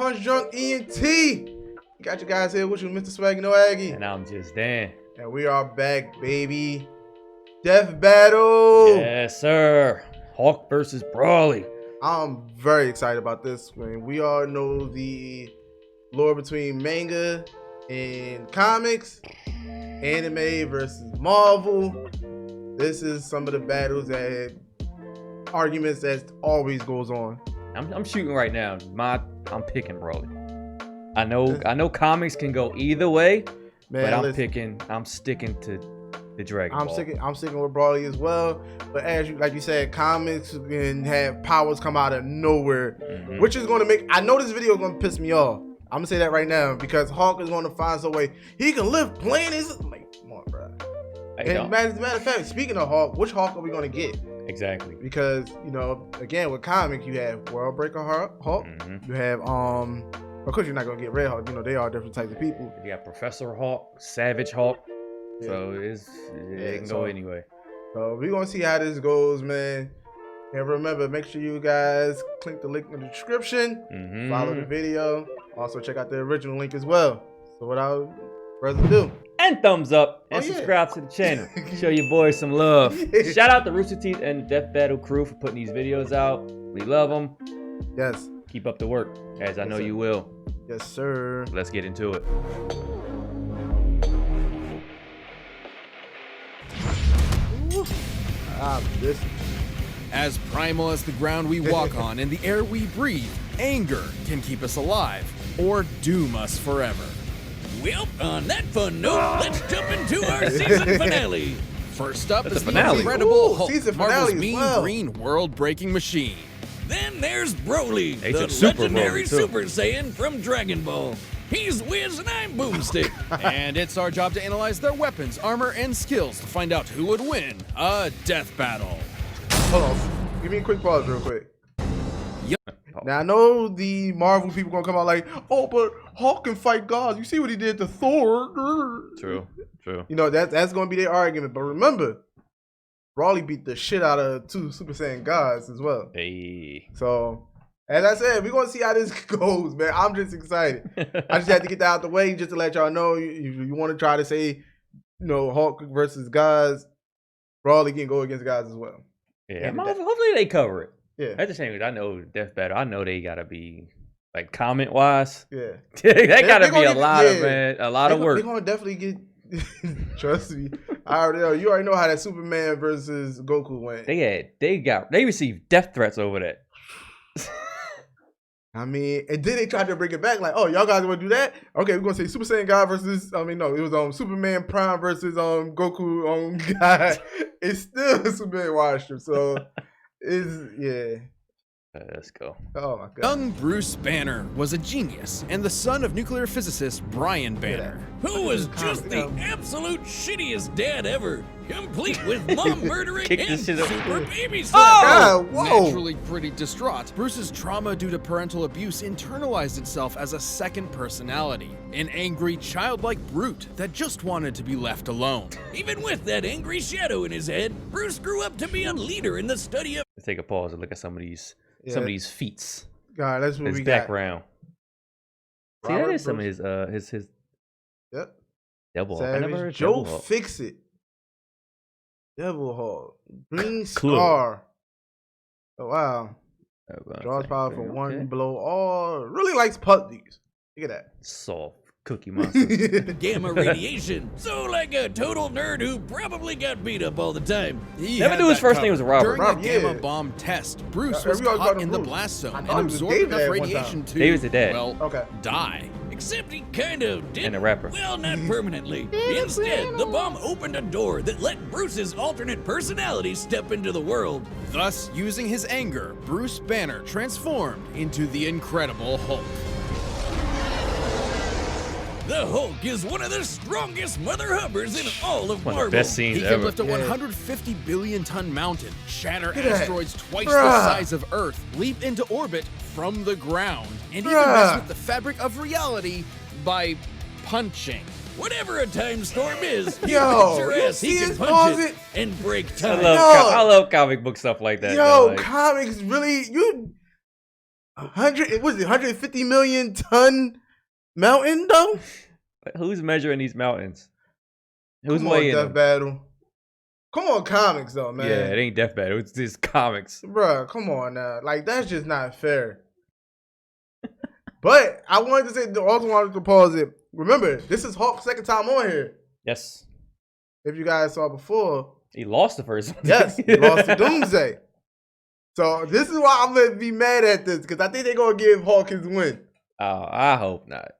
Punch Drunk ENT. Got you guys here with you, Mr. Swaggy No Aggie. And I'm just Dan. And we are back, baby. Death Battle. Yes, sir. Hawk versus BROLY. I'm very excited about this. We all know the lore between manga and comics, anime versus Marvel. This is some of the battles arguments that always goes on. I'm shooting right now. I'm picking BROLY. I know comics can go either way, man, but I'm sticking to the Dragon Ball. I'm sticking with BROLY as well. But like you said, comics can have powers come out of nowhere, which is going to make. I know this video is going to piss me off. I'm gonna say that right now because Hawk is going to find some way he can live planets. Like, come on, bro. And as a matter of fact, speaking of Hawk, which Hawk are we going to get? Exactly. Because, you know, again, with comics, you have World Breaker Hawk. You have, of course, you're not going to get Red Hawk. You know, they are different types of people. You got Professor Hawk, Savage Hawk. Yeah. So it can go anyway. So we're going to see how this goes, man. And remember, make sure you guys click the link in the description. Follow the video. Also, check out the original link as well. So without further ado. And thumbs up and subscribe to the channel. Show your boys some love. Shout out to Rooster Teeth and Death Battle crew for putting these videos out. We love them. Yes. Keep up the work, as I know you will. Yes, sir. Let's get into it. As primal as the ground we walk on and the air we breathe, anger can keep us alive or doom us forever. Well, on that fun note, let's jump into our season finale. First up is the incredible Hulk, Marvel's mean green world-breaking machine. Then there's BROLY, the legendary Super Saiyan from Dragon Ball. He's Wiz and I'm Boomstick. And it's our job to analyze their weapons, armor, and skills to find out who would win a death battle. Hold on. Give me a quick pause real quick. Now, I know the Marvel people gonna come out like, oh, but Hawk can fight gods. You see what he did to Thor. True. You know, that's gonna be their argument. But remember, BROLY beat the shit out of 2 Super Saiyan gods as well. Hey. So, as I said, we're gonna see how this goes, man. I'm just excited. I just had to get that out the way just to let y'all know. You want to try to say, you know, Hawk versus gods, BROLY can go against gods as well. Yeah, hopefully they cover it. Yeah. That's the same. I know Death Battle. I know they gotta be like comment wise. Yeah. that gotta be a lot of work. They're gonna definitely get. Trust me. I already know. You already know how that Superman versus Goku went. They received death threats over that. I mean, and then they tried to bring it back like, oh, y'all guys want to do that? Okay, we're gonna say Super Saiyan God versus. I mean, no, it was Superman Prime versus Goku God. It's still Superman watched him, so. Let's go. Oh my god. Young Bruce Banner was a genius and the son of nuclear physicist Brian Banner, who was just the absolute shittiest dad ever, complete with mom murdering and super baby slapping. Naturally pretty distraught, Bruce's trauma due to parental abuse internalized itself as a second personality, an angry, childlike brute that just wanted to be left alone. Even with that angry shadow in his head, Bruce grew up to be a leader in the study of. Let's take a pause and look at some of these feats. God, that's what his we background. Got. See, that is some of his. Yep. Devil Hawk. I never heard Joe Fix It. Devil Hawk. Green Scar. Oh wow. Draws power from one blow. Oh, really likes puppies. Look at that. Soft cookie monster. Gamma radiation. So like a total nerd who probably got beat up all the time. Never knew his first name was Robert. During a gamma bomb test, Bruce was caught in the blast zone and absorbed enough radiation to, David's a dad. Die. Except he kind of did. And a rapper. Well, not permanently. Instead, the bomb opened a door that let Bruce's alternate personality step into the world. Thus, using his anger, Bruce Banner transformed into the Incredible Hulk. The Hulk is one of the strongest mother hubbers in all of Marvel. One of the best scenes he ever. can lift a 150 billion ton mountain, shatter asteroids twice the size of Earth, leap into orbit from the ground, and even mess with the fabric of reality by punching. Whatever a time storm is, he can punch it and break time. I love comic book stuff like that. Yo, comics really It was 150 million ton mountain though. Who's measuring these mountains? Who's Come weighing on, DeathBattle. Come on, comics though, man. Yeah, it ain't DeathBattle. It's just comics, bro. Come on now, like that's just not fair. But I wanted to say, also wanted to pause it. Remember, this is Hulk's second time on here. Yes. If you guys saw before, he lost the first one. Yes, he lost to Doomsday. So this is why I'm gonna be mad at this, because I think they're gonna give Hulk his win. Oh, I hope not.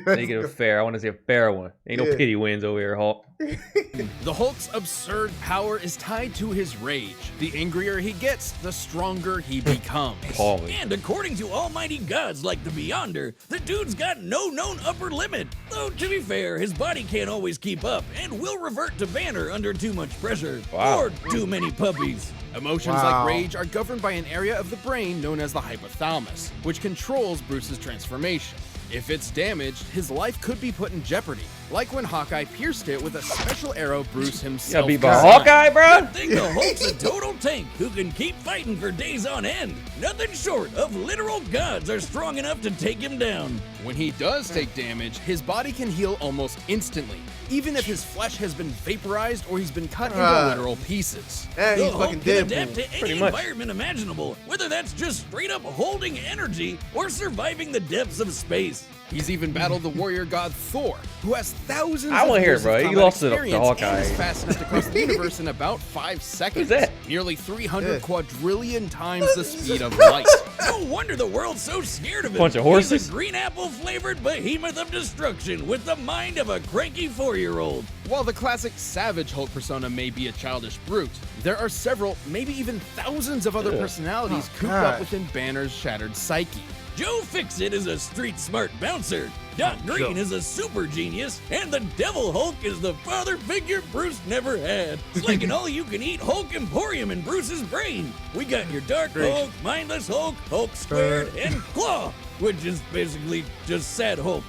Make it fair. I want to see a fair one. Ain't no pity wins over here, Hulk. The Hulk's absurd power is tied to his rage. The angrier he gets, the stronger he becomes. And according to almighty gods like the Beyonder, the dude's got no known upper limit. Though, to be fair, his body can't always keep up and will revert to Banner under too much pressure. Wow. Or too many puppies. Emotions like rage are governed by an area of the brain known as the hypothalamus, which controls Bruce's transformation. If it's damaged, his life could be put in jeopardy, like when Hawkeye pierced it with a special arrow Bruce himself. You gotta be Hawkeye, bro? Good thing the Hulk's a total tank who can keep fighting for days on end. Nothing short of literal gods are strong enough to take him down. When he does take damage, his body can heal almost instantly, even if his flesh has been vaporized or he's been cut into literal pieces. And The he's Hulk fucking can dead. adapt to any environment imaginable, whether that's just straight up holding energy or surviving the depths of space. He's even battled the warrior god Thor, who has thousands I of wanna hear years it, bro. of He combat lost it to experience Hawkeye. and is fast enough to cross the universe in about 5 seconds. Who's that? Nearly 300 quadrillion times the speed of light. No wonder the world's so scared of him. Bunch of horses. He's a green apple flavored behemoth of destruction with the mind of a cranky 4-year-old. While the classic Savage Hulk persona may be a childish brute, there are several, maybe even thousands of other personalities cooped up within Banner's shattered psyche. Joe Fixit is a street-smart bouncer. Doc Green is a super genius, and the Devil Hulk is the father figure Bruce never had. It's like an all-you-can-eat Hulk Emporium in Bruce's brain. We got your Dark Hulk, Mindless Hulk, Hulk Squared, and Claw, which is basically just Sad Hulk.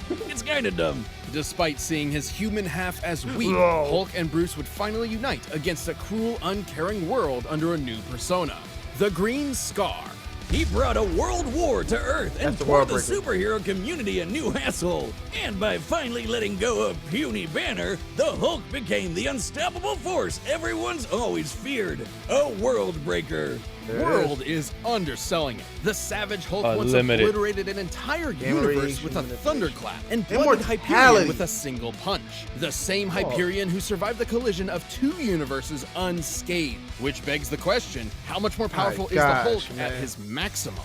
It's kinda dumb. Despite seeing his human half as weak, Hulk and Bruce would finally unite against a cruel, uncaring world under a new persona, the Green Scar. He brought a world war to Earth and poured the superhero community a new asshole. And by finally letting go of puny Banner, the Hulk became the unstoppable force everyone's always feared. A world breaker. World is underselling it. The Savage Hulk once obliterated an entire universe with a thunderclap and blooded Hyperion with a single punch. The same Hyperion who survived the collision of 2 universes unscathed. Which begs the question, how much more powerful is the Hulk at his maximum?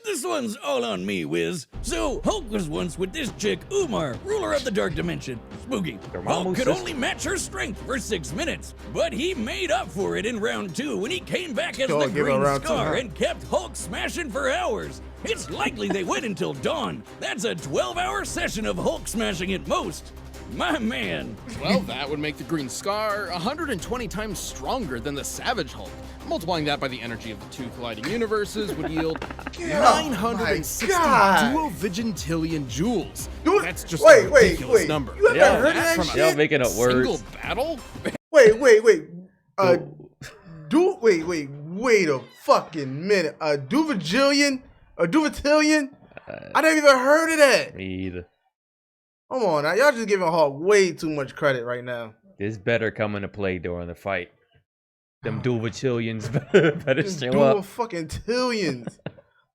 This one's all on me, Wiz. So, Hulk was once with this chick, Umar, ruler of the Dark Dimension. Spooky. Hulk could only match her strength for 6 minutes, but he made up for it in round 2 when he came back as the Green Scar and kept Hulk smashing for hours. It's likely they went until dawn. That's a 12-hour session of Hulk smashing at most. My man. Well, that would make the Green Scar 120 times stronger than the Savage Hulk. Multiplying that by the energy of the 2 colliding universes would yield 960 duovigintillion joules. That's just a ridiculous number. You ever heard of that shit? Y'all making up words. Single battle? Wait a fucking minute. A duvitillion? I never even heard of that. Me either. Come on now, y'all just giving Hulk way too much credit right now. This better come into play during the fight. Them duvatillions better show up. Fucking tillions.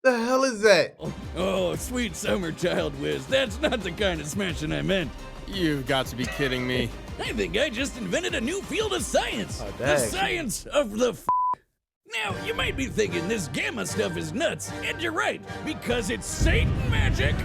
The hell is that? Oh, sweet summer child, Wiz. That's not the kind of smashing I meant. You've got to be kidding me. I think I just invented a new field of science. The science of the Now, you might be thinking this gamma stuff is nuts, and you're right, because it's Satan magic.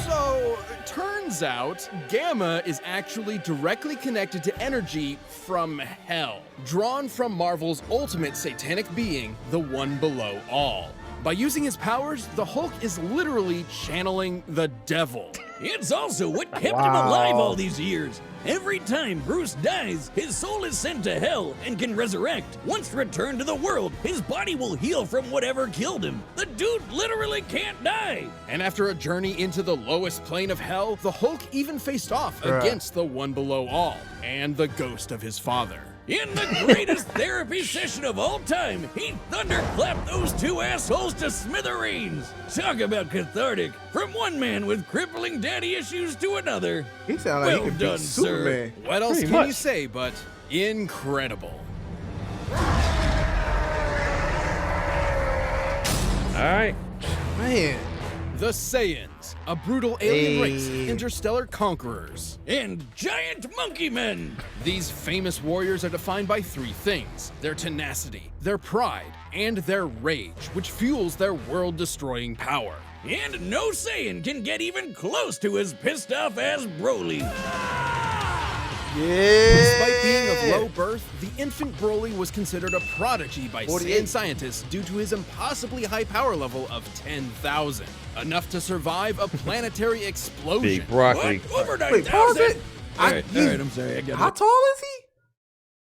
So, turns out, gamma is actually directly connected to energy from hell, drawn from Marvel's ultimate satanic being, the One Below All. By using his powers, the Hulk is literally channeling the devil. It's also what kept him alive all these years. Every time Bruce dies, his soul is sent to hell and can resurrect. Once returned to the world, his body will heal from whatever killed him. The dude literally can't die. And after a journey into the lowest plane of hell, the Hulk even faced off against the One Below All and the ghost of his father. In the greatest therapy session of all time, he thunderclapped those two assholes to smithereens. Talk about cathartic. From one man with crippling daddy issues to another. He sound like well he could done, beat sir. Superman. What else Pretty can you much. say but incredible? All right. Man. The Saiyans, a brutal alien race of interstellar conquerors. And giant monkey men. These famous warriors are defined by three things: their tenacity, their pride, and their rage, which fuels their world-destroying power. And no Saiyan can get even close to as pissed off as Broly. Yeah. Despite being of low birth, the infant Broly was considered a prodigy by 48. Saiyan scientists due to his impossibly high power level of 10,000, enough to survive a planetary explosion. Big broccoli. What? Over Wait, pause 9,000? it. All right, I'm sorry. I got How it. tall is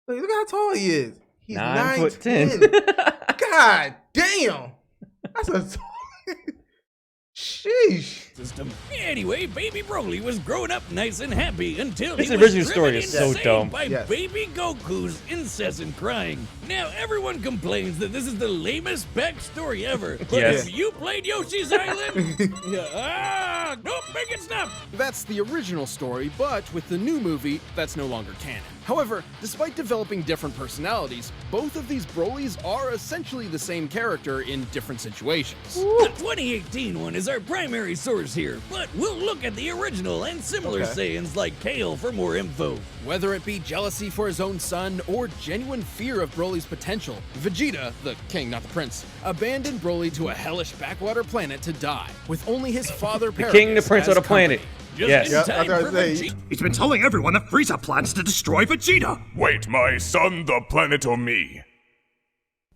he? Look how tall he is. He's 9'10". God damn. That's a tall. Sheesh. System. Anyway, baby Broly was growing up nice and happy until This he original was story driven is so insane dumb. by Yes. baby Goku's incessant crying. Now everyone complains that this is the lamest backstory ever. But Yes. if you played Yoshi's Island, nope, make it stop. That's the original story, but with the new movie, that's no longer canon. However, despite developing different personalities, both of these Brolys are essentially the same character in different situations. The 2018 one is our primary source here, but we'll look at the original and similar Okay. Saiyans like Kale for more info. Whether it be jealousy for his own son or genuine fear of Broly's potential, Vegeta, the king, not the prince, abandoned Broly to a hellish backwater planet to die, with only his father The Paragus king, the prince, as of the planet. company. Just Yes. in Yep, time that's what I for was saying. Vegeta. He's been telling everyone that Frieza plans to destroy Vegeta. Wait, my son, the planet, or me?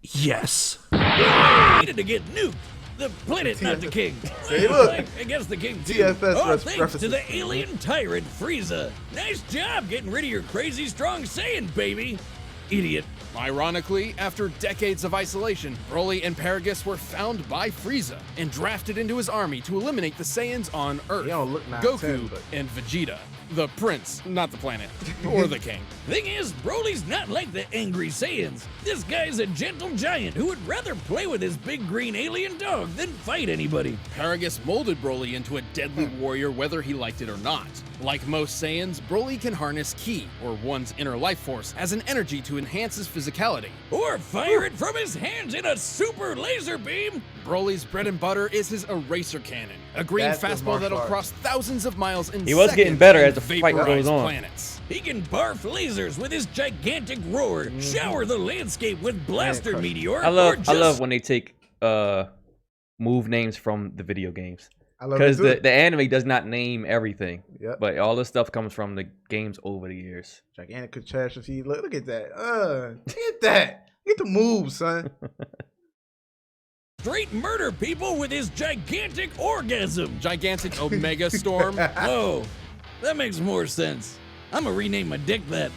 Yes. Needed to get nuked. The planet, not the king. Hey, look. I guess the king too. TFS Oh, thanks references. to the alien tyrant Frieza. Nice job getting rid of your crazy strong Saiyan, baby. Idiot. Ironically, after decades of isolation, Broly and Paragus were found by Frieza and drafted into his army to eliminate the Saiyans on Earth, He don't look 9'10", Goku, but- and Vegeta. The prince, not the planet, or the king. Thing is, Broly's not like the angry Saiyans. This guy's a gentle giant who would rather play with his big green alien dog than fight anybody. Paragus molded Broly into a deadly warrior whether he liked it or not. Like most Saiyans, Broly can harness Ki, or one's inner life force, as an energy to enhance his physicality. Or fire it from his hands in a super laser beam. Broly's bread and butter is his eraser cannon, a green That's his fastball martial that'll art. cross thousands of miles in He was getting seconds better and as the fight vaporize goes on. planets. He can barf lasers with his gigantic roar, shower the landscape with blaster crush. meteor, I love or just I love when they take move names from the video games. I love Because it too. the anime does not name everything. Yep. But all this stuff comes from the games over the years. Gigantic catastrophe. Look at that. Look at that. Get the move, son. straight murder people with his gigantic orgasm. Gigantic Omega Storm. Oh, that makes more sense. I'm gonna rename my dick that.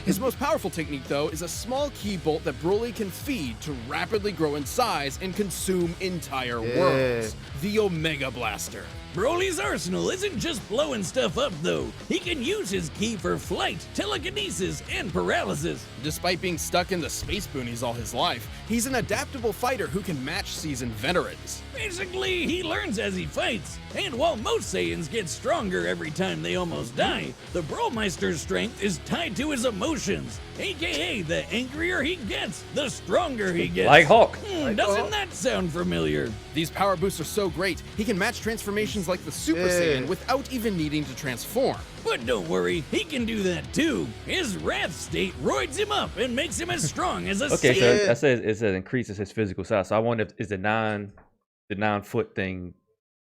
His most powerful technique, though, is a small key bolt that Broly can feed to rapidly grow in size and consume entire Yeah. worlds. The Omega Blaster. Broly's arsenal isn't just blowing stuff up, though. He can use his key for flight, telekinesis, and paralysis. Despite being stuck in the space boonies all his life, he's an adaptable fighter who can match seasoned veterans. Basically, he learns as he fights. And while most Saiyans get stronger every time they almost die, the Bromeister's strength is tied to his emotions. AKA, the angrier he gets, the stronger he gets. Like Hulk. Doesn't that sound familiar? These power boosts are so great, he can match transformations like the Super Yeah. Saiyan without even needing to transform. But don't worry, he can do that too. His wrath state roids him up and makes him as strong as a Okay, so Saiyan. that says it says increases his physical size. So I wonder if is the 9-foot thing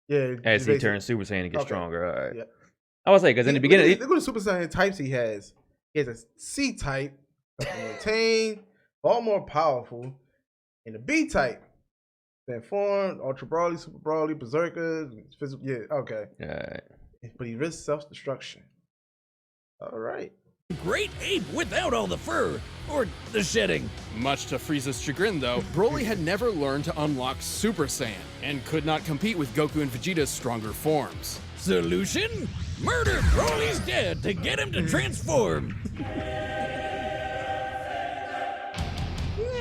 Yeah. as he basically- turns Super Saiyan to get Okay. stronger. All right. Yeah. I was like, because in the beginning, look at the Super Saiyan types he has. He has a C type, maintain, far more powerful, and the B type, transformed, Ultra Broly, Super Broly, Berserker, physical. Yeah, okay. Alright. But he risks self-destruction. All right. Great ape without all the fur. Or the shedding. Much to Frieza's chagrin, though, Broly had never learned to unlock Super Saiyan and could not compete with Goku and Vegeta's stronger forms. Solution? Murder Broly's dad to get him to transform.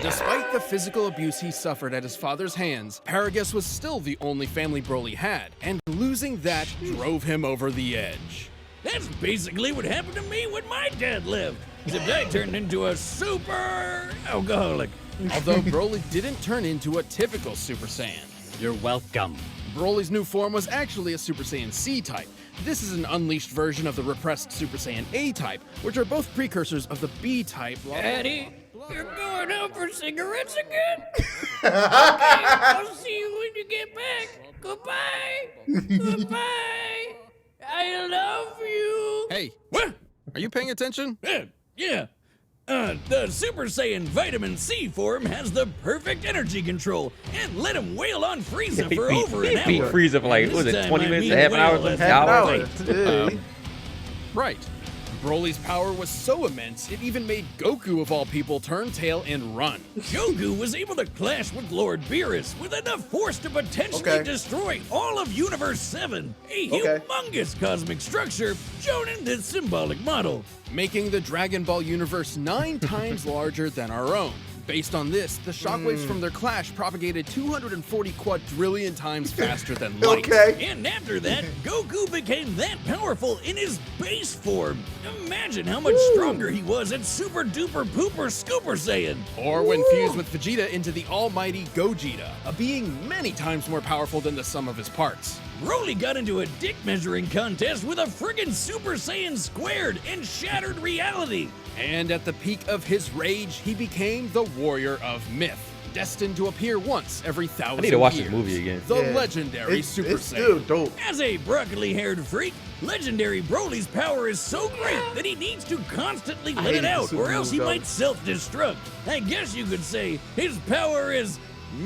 Despite the physical abuse he suffered at his father's hands, Paragus was still the only family Broly had, and losing that drove him over the edge. That's basically what happened to me when my dad lived, except I turned into a super alcoholic. Although Broly didn't turn into a typical Super Saiyan. You're welcome. Broly's new form was actually a Super Saiyan C type. This is an unleashed version of the repressed Super Saiyan A type, which are both precursors of the B type. Daddy, you're going out for cigarettes again? Okay, I'll see you when you get back. Goodbye. Goodbye. I love you. Hey, What? are you paying attention? Yeah. The Super Saiyan Vitamin C form has the perfect energy control, and let him wail on Frieza for over an Beat hour. Frieza for like, And what was this it, time 20 I minutes, mean a half an hour, wail as Half an hour. Wait. Right. Broly's power was so immense, it even made Goku, of all people, turn tail and run. Goku was able to clash with Lord Beerus with enough force to potentially destroy all of Universe 7, a humongous cosmic structure shown in this symbolic model. Making the Dragon Ball universe 9 times larger than our own. Based on this, the shockwaves from their clash propagated 240 quadrillion times faster than light. And after that, Goku became that powerful in his base form. Imagine how much stronger he was at Super Duper Pooper Scooper Saiyan. Or when fused with Vegeta into the almighty Gogeta, a being many times more powerful than the sum of his parts. Broly got into a dick measuring contest with a friggin' Super Saiyan squared and shattered reality. And at the peak of his rage, he became the Warrior of Myth, destined to appear once every 1,000 years. I need to watch this movie again. The legendary Super it's Saiyan. still dope. As a broccoli-haired freak, legendary Broly's power is so great that he needs to constantly let it out, or else he might self-destruct. I guess you could say his power is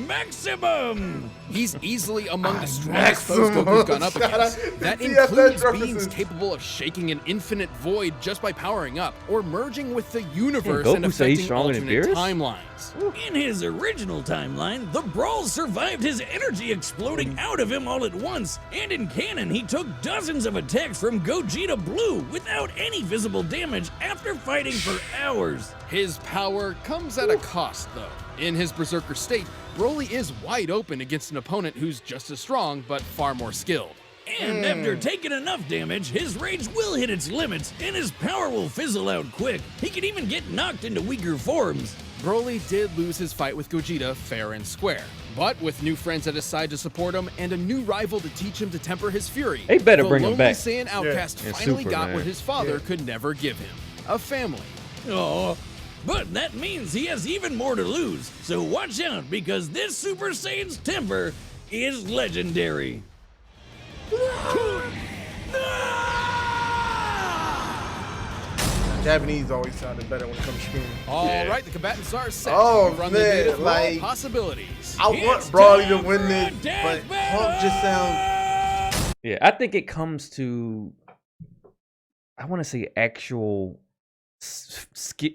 maximum. He's easily among the strongest foes Goku's gone up against. That includes beings capable of shaking an infinite void just by powering up, or merging with the universe and affecting alternate timelines. In his original timeline, the Brawl survived his energy exploding out of him all at once, and in canon he took dozens of attacks from Gogeta Blue without any visible damage after fighting for hours. His power comes at a cost, though. In his Berserker state, Broly is wide open against an opponent who's just as strong, but far more skilled. And after taking enough damage, his rage will hit its limits, and his power will fizzle out quick. He can even get knocked into weaker forms. Broly did lose his fight with Gogeta fair and square. But with new friends at his side to support him, and a new rival to teach him to temper his fury, they better bring him back. The Lonely Saiyan outcast finally got what his father could never give him. A family. Aww. But that means he has even more to lose, so watch out, because this Super Saiyan's temper is legendary. Japanese always sounded better when it comes to screaming. All right, the combatants are set. Oh, Run man, the data through like, all possibilities. I want Broly to win this, but Punk just sounds... Yeah, I think it comes to, I want to say actual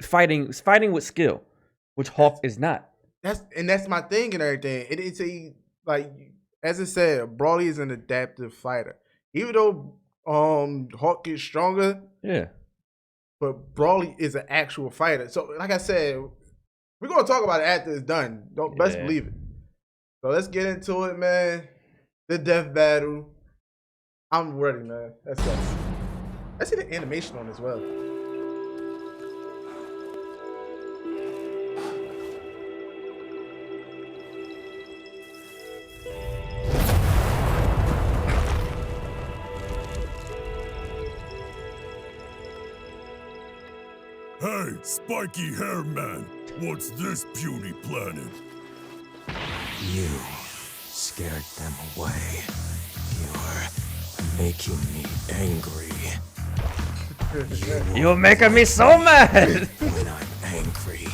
fighting with skill, which Hawk is not. That's my thing and everything. It's a, like, as I said, Broly is an adaptive fighter. Even though Hawk gets stronger, but Broly is an actual fighter. So, like I said, we're gonna talk about it after it's done. Best believe it. So let's get into it, man. The death battle. I'm ready, man. Let's go. Let's see the animation on as well. Hey, spiky hair man, what's this puny planet? You scared them away. You're making me angry. You're making me so mad! When I'm angry.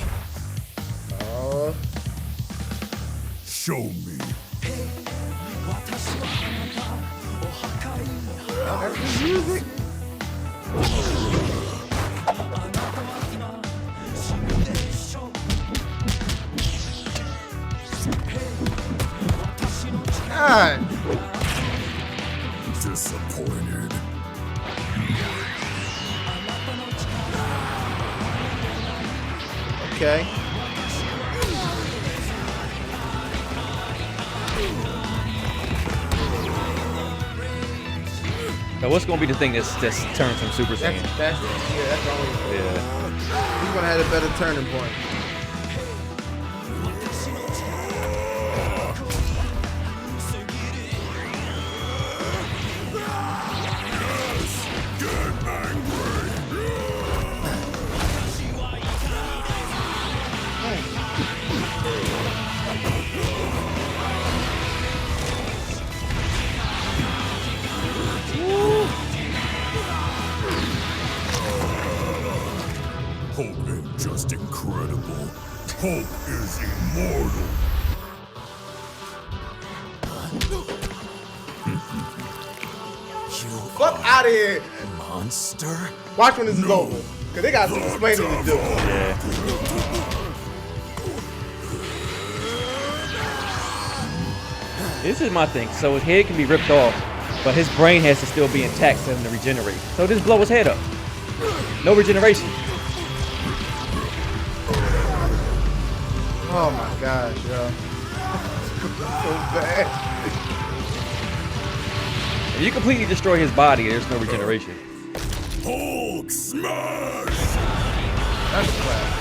Show me. That's the music. God. Disappointed. Okay. Now, what's gonna be the thing that's turns from Super Saiyan? That's the only. Yeah. He's gonna have a better turning point. Hulk ain't just incredible. Hulk is immortal. Fuck out of here. Monster? Watch when this is over. Cause they got some explaining to do. Yeah. This is my thing. So his head can be ripped off, but his brain has to still be intact for him to regenerate. So just blow his head up. No regeneration. Oh my gosh, yo. So bad. If you completely destroy his body, there's no regeneration. Hulk smash! That's a class.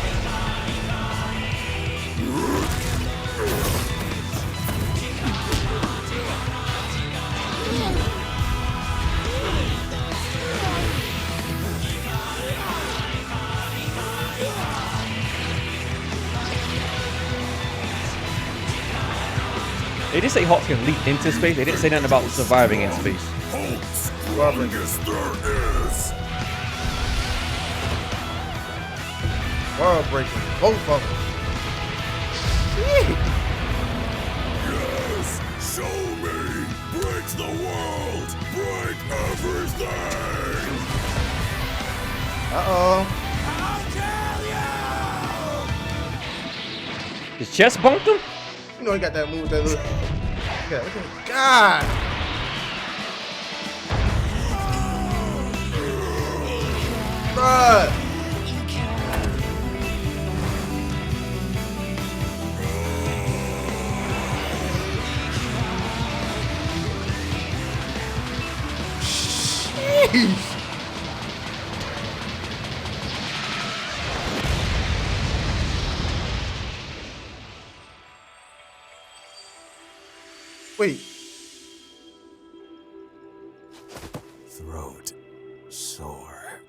They just say Hulk can leap into space. They didn't say nothing about surviving in space. Hulk's strongest there is! World breaking. Both of them. Yes! Show me! Break the world! Break everything! Uh-oh. His chest bumped him? You know he got that move, that look. Yeah, look at God. Bruh. Sheesh. Wait. Throat sore.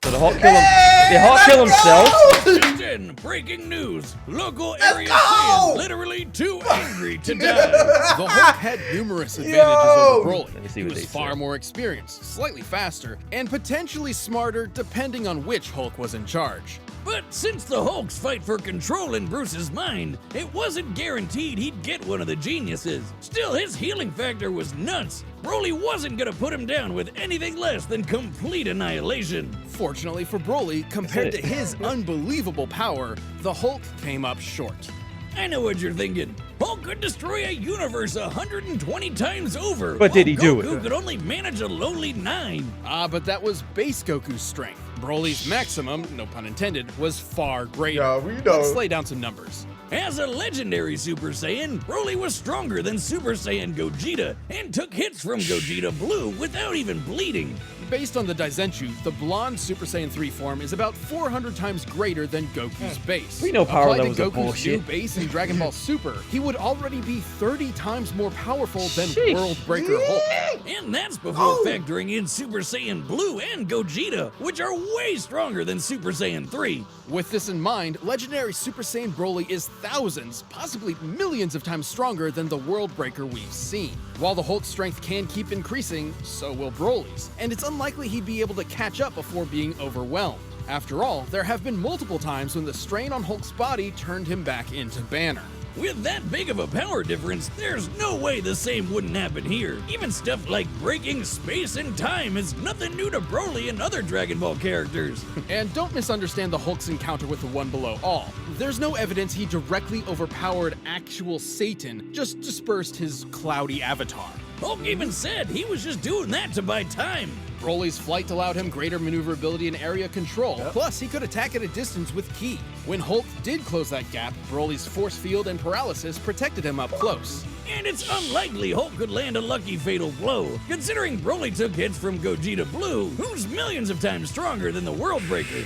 So the Hulk kill him. The Hulk kill himself. Just in, breaking news. Local area fans literally too angry to die. The Hulk had numerous advantages over Broly. Let me see He what was they far say. more experienced, slightly faster, and potentially smarter depending on which Hulk was in charge. But since the Hulk's fight for control in Bruce's mind, it wasn't guaranteed he'd get one of the geniuses. Still, his healing factor was nuts. Broly wasn't gonna put him down with anything less than complete annihilation. Fortunately for Broly, compared to his unbelievable power, the Hulk came up short. I know what you're thinking. Hulk could destroy a universe 120 times over. But did he while do Goku it? could only manage a lowly 9. But that was base Goku's strength. Broly's maximum, no pun intended, was far greater. Yo, we know. Let's lay down some numbers. As a legendary Super Saiyan, Broly was stronger than Super Saiyan Gogeta and took hits from Gogeta Blue without even bleeding. Based on the Daizenshuu, the blonde Super Saiyan 3 form is about 400 times greater than Goku's base. We know power Applied levels to are Goku's new bullshit. base in Dragon Ball Super, he would already be 30 times more powerful than Sheesh. World Breaker Hulk. And that's before factoring in Super Saiyan Blue and Gogeta, which are way stronger than Super Saiyan 3. With this in mind, legendary Super Saiyan Broly is thousands, possibly millions of times stronger than the World Breaker we've seen. While the Hulk's strength can keep increasing, so will Broly's, and it's unlikely he'd be able to catch up before being overwhelmed. After all, there have been multiple times when the strain on Hulk's body turned him back into Banner. With that big of a power difference, there's no way the same wouldn't happen here. Even stuff like breaking space and time is nothing new to Broly and other Dragon Ball characters. And don't misunderstand the Hulk's encounter with the One Below All. There's no evidence he directly overpowered actual Satan, just dispersed his cloudy avatar. Hulk even said he was just doing that to buy time. Broly's flight allowed him greater maneuverability and area control, plus he could attack at a distance with Ki. When Hulk did close that gap, Broly's force field and paralysis protected him up close. And it's unlikely Hulk could land a lucky fatal blow, considering Broly took hits from Gogeta Blue, who's millions of times stronger than the World Breaker.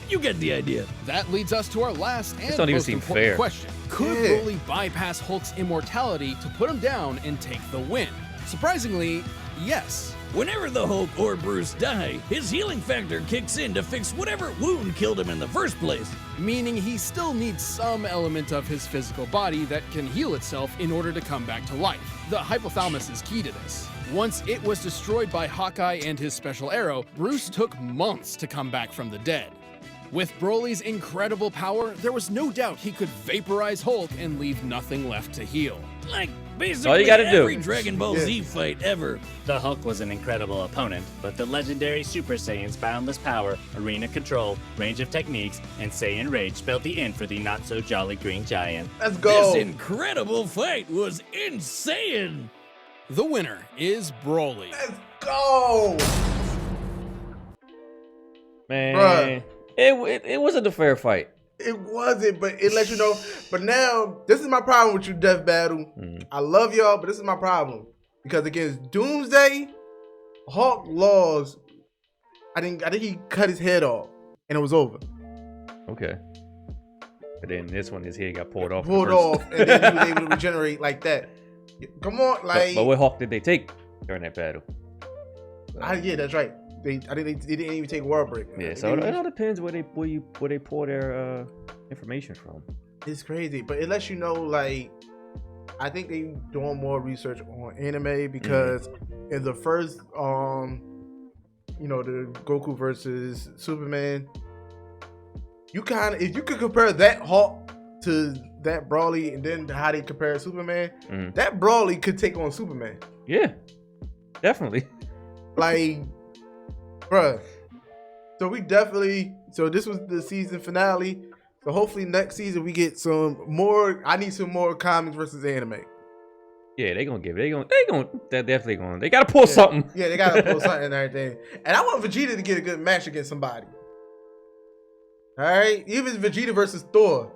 You get the idea. That leads us to our last and don't even most seem important fair. question. Could Broly bypass Hulk's immortality to put him down and take the win? Surprisingly, yes. Whenever the Hulk or Bruce die, his healing factor kicks in to fix whatever wound killed him in the first place. Meaning he still needs some element of his physical body that can heal itself in order to come back to life. The hypothalamus is key to this. Once it was destroyed by Hawkeye and his special arrow, Bruce took months to come back from the dead. With Broly's incredible power, there was no doubt he could vaporize Hulk and leave nothing left to heal. Like, basically all you gotta every do. Dragon Ball Z fight ever. The Hulk was an incredible opponent, but the legendary Super Saiyan's boundless power, arena control, range of techniques, and Saiyan Rage spelled the end for the not-so-jolly Green Giant. Let's go. This incredible fight was insane. The winner is Broly. Let's go. Man, Bruh. it wasn't a fair fight. It wasn't, but it lets you know. But now, this is my problem with you, Death Battle. I love y'all, but this is my problem. Because against Doomsday, Hulk lost. I think he cut his head off, and it was over. Okay. But then this one, his head got pulled off. Pulled off, and then he was able to regenerate like that. Come on, like. But what Hulk did they take during that battle? Yeah, that's right. I think they didn't even take World Breaker. Yeah, so it all depends where they pull their information from. It's crazy, but it lets you know, like, I think they doing more research on anime because in the first, you know, the Goku versus Superman, you kind of, if you could compare that Hulk to that Broly and then how they compare Superman, that Broly could take on Superman. Yeah, definitely. Like, bruh. So we definitely, so this was the season finale. So hopefully next season we get some more. I need some more comics versus anime. Yeah, they're definitely gonna. They gotta pull something. Yeah, they gotta pull something and everything. And I want Vegeta to get a good match against somebody. All right, even Vegeta versus Thor.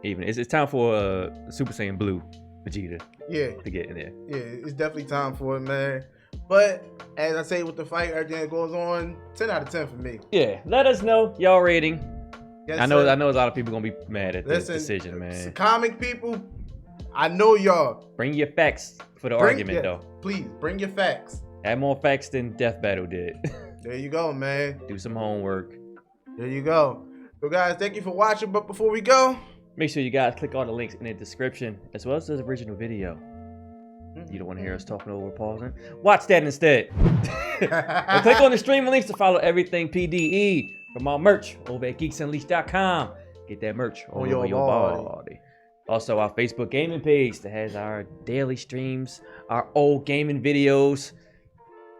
Even it's time for Super Saiyan Blue Vegeta. Yeah, to get in there. Yeah, it's definitely time for it, man. But as I say with the fight, everything that goes on, 10 out of 10 for me. Yeah, let us know y'all rating. Yes, I know sir. a lot of people gonna be mad at this decision, man. Comic people, I know y'all. Bring your facts for the argument, though. Please bring your facts. Add more facts than DeathBattle did. There you go, man. Do some homework. There you go. So guys, thank you for watching. But before we go, make sure you guys click all the links in the description as well as the original video. You don't want to hear us talking over pausing? Watch that instead. And click on the streaming links to follow everything P.D.E. from our merch over at geeksunleashed.com. Get that merch on your body. Also, our Facebook gaming page that has our daily streams, our old gaming videos,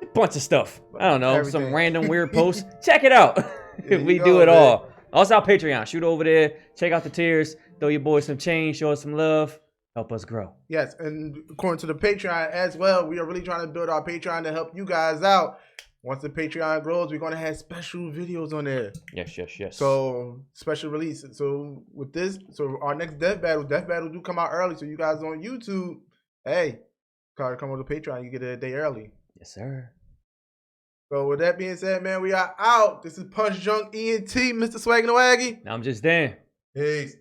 a bunch of stuff. I don't know, some random weird posts. Check it out. We do it all. Also, our Patreon. Shoot over there. Check out the tiers. Throw your boys some change. Show us some love. Help us grow. Yes, and according to the Patreon as well, we are really trying to build our Patreon to help you guys out. Once the Patreon grows, we're going to have special videos on there. Yes. So, special releases. So, with this, so our next Death Battle do come out early. So, you guys on YouTube, hey, come on the Patreon, you get it a day early. Yes, sir. So, with that being said, man, we are out. This is Punch Drunk ENT, Mr. Swag and Waggy. I'm just Dan. Peace.